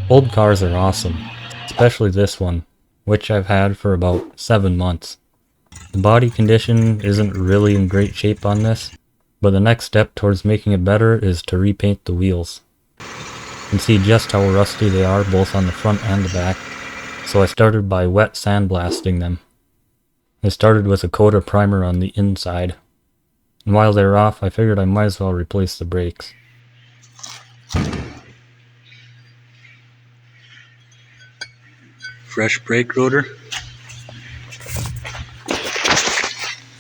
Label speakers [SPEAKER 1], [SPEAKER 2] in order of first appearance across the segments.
[SPEAKER 1] Old cars are awesome, especially this one, which I've had for about 7 months. The body condition isn't really in great shape on this, but the next step towards making it better is to repaint the wheels. You can see just how rusty they are both on the front and the back, so I started by wet sandblasting them. I started with a coat of primer on the inside, and while they were off I figured I might as well replace the brakes.
[SPEAKER 2] Fresh brake rotor.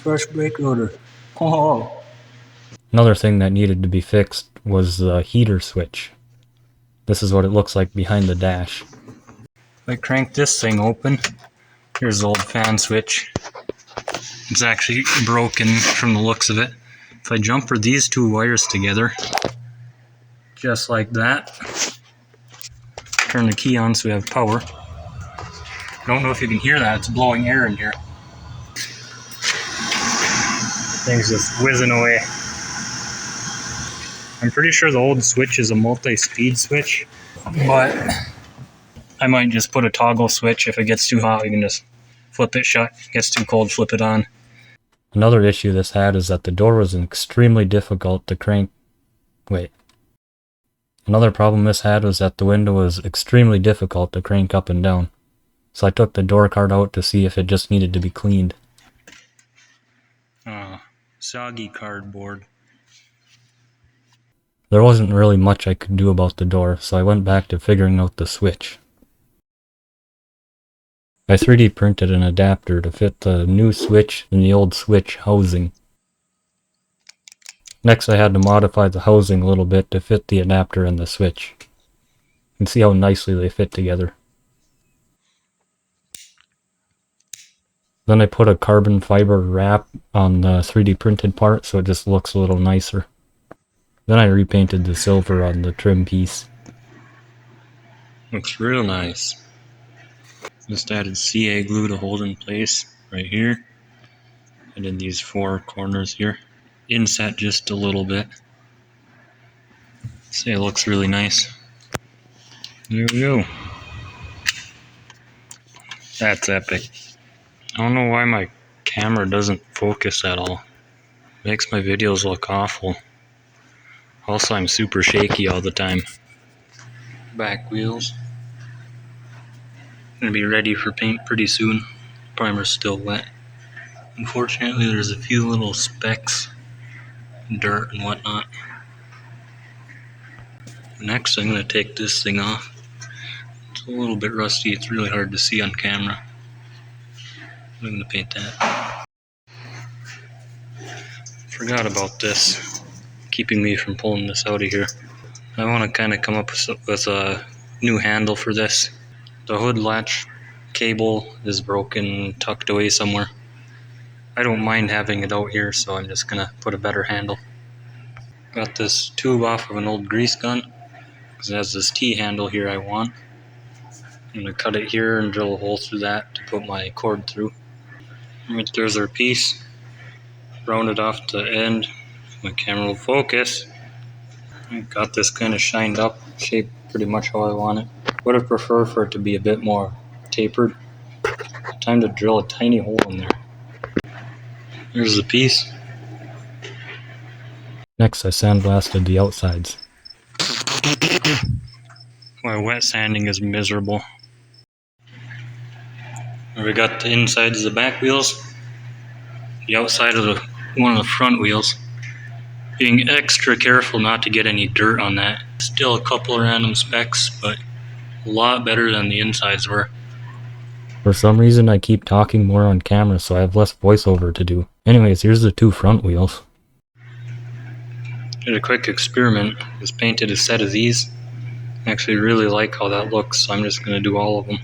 [SPEAKER 2] Fresh brake rotor. Oh.
[SPEAKER 1] Another thing that needed to be fixed was the heater switch. This is what it looks like behind the dash.
[SPEAKER 2] If I crank this thing open, here's the old fan switch. It's actually broken from the looks of it. If I jumper these two wires together, just like that, turn the key on so we have power. I don't know if you can hear that, it's blowing air in here. Thing's just whizzing away. I'm pretty sure the old switch is a multi-speed switch, but I might just put a toggle switch. If it gets too hot, we can just flip it shut. If it gets too cold, flip it on.
[SPEAKER 1] Another issue this had is that the door was extremely difficult to crank. Another problem this had was that the window was extremely difficult to crank up and down. So I took the door card out to see if it just needed to be cleaned.
[SPEAKER 2] Soggy cardboard.
[SPEAKER 1] There wasn't really much I could do about the door, so I went back to figuring out the switch. I 3D printed an adapter to fit the new switch in the old switch housing. Next I had to modify the housing a little bit to fit the adapter and the switch. You can see how nicely they fit together. Then I put a carbon fiber wrap on the 3D printed part so it just looks a little nicer. Then I repainted the silver on the trim piece.
[SPEAKER 2] Looks real nice. Just added CA glue to hold in place right here. And in these four corners here. Inset just a little bit. See, it looks really nice. There we go. That's epic. I don't know why my camera doesn't focus at all. Makes my videos look awful. Also, I'm super shaky all the time. Back wheels. Gonna be ready for paint pretty soon. Primer's still wet. Unfortunately, there's a few little specks, dirt and whatnot. Next, I'm gonna take this thing off. It's a little bit rusty. It's really hard to see on camera. I'm gonna paint that. Forgot about this, keeping me from pulling this out of here. I want to kind of come up with a new handle for this. The hood latch cable is broken, tucked away somewhere. I don't mind having it out here, so I'm just gonna put a better handle. Got this tube off of an old grease gun, because it has this T-handle here I want. I'm gonna cut it here and drill a hole through that to put my cord through. Right there's our piece. Round it off to the end. My camera will focus. I got this kind of shined up, shaped pretty much how I want it. Would have preferred for it to be a bit more tapered. Time to drill a tiny hole in there. Here's the piece.
[SPEAKER 1] Next I sandblasted the outsides.
[SPEAKER 2] My wet sanding is miserable. We got the insides of the back wheels, the outside of one of the front wheels. Being extra careful not to get any dirt on that. Still a couple of random specks, but a lot better than the insides were.
[SPEAKER 1] For some reason I keep talking more on camera so I have less voiceover to do. Anyways, here's the two front wheels.
[SPEAKER 2] Did a quick experiment. Just painted a set of these. I actually really like how that looks, so I'm just going to do all of them.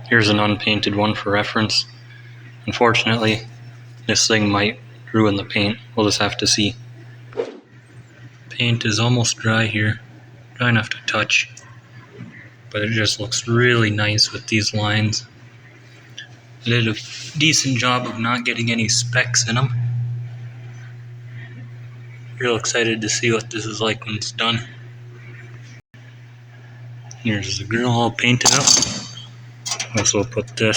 [SPEAKER 2] Here's an unpainted one for reference. Unfortunately, this thing might ruin the paint. We'll just have to see. Paint is almost dry here. Dry enough to touch. But it just looks really nice with these lines. I did a decent job of not getting any specks in them. Real excited to see what this is like when it's done. Here's the grill all painted up. Also put a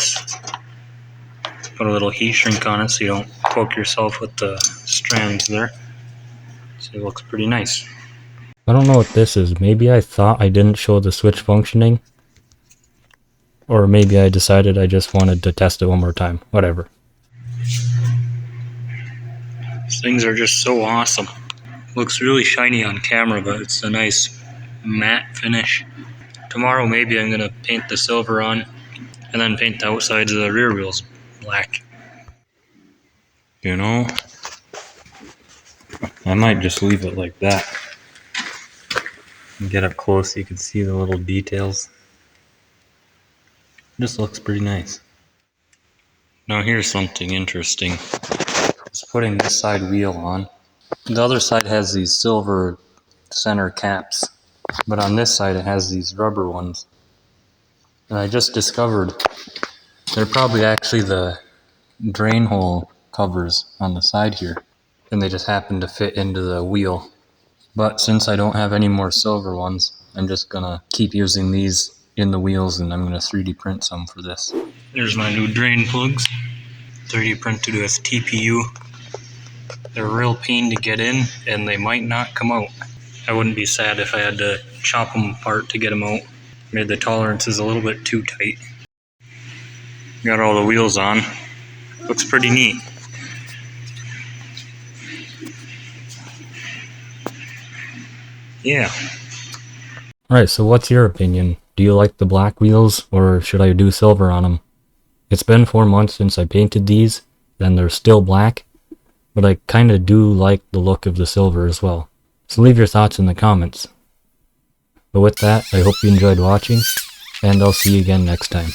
[SPEAKER 2] little heat shrink on it so you don't poke yourself with the strands there. So it looks pretty nice.
[SPEAKER 1] I don't know what this is. Maybe I thought I didn't show the switch functioning. Or maybe I decided I just wanted to test it one more time. Whatever.
[SPEAKER 2] These things are just so awesome. Looks really shiny on camera, but it's a nice matte finish. Tomorrow maybe I'm going to paint the silver on and then paint the outsides of the rear wheels black. You know, I might just leave it like that. And get up close so you can see the little details. Just looks pretty nice. Now here's something interesting. Just putting this side wheel on. The other side has these silver center caps, but on this side it has these rubber ones. And I just discovered they're probably actually the drain hole covers on the side here, and they just happen to fit into the wheel. But since I don't have any more silver ones, I'm just gonna keep using these in the wheels, and I'm gonna 3D print some for this. There's my new drain plugs, 3D printed with TPU. They're a real pain to get in, and they might not come out. I wouldn't be sad if I had to chop them apart to get them out. Made the tolerances a little bit too tight. Got all the wheels on. Looks pretty neat. Yeah.
[SPEAKER 1] Alright, so what's your opinion? Do you like the black wheels, or should I do silver on them? It's been 4 months since I painted these, and they're still black, but I kinda do like the look of the silver as well. So leave your thoughts in the comments. But with that, I hope you enjoyed watching, and I'll see you again next time.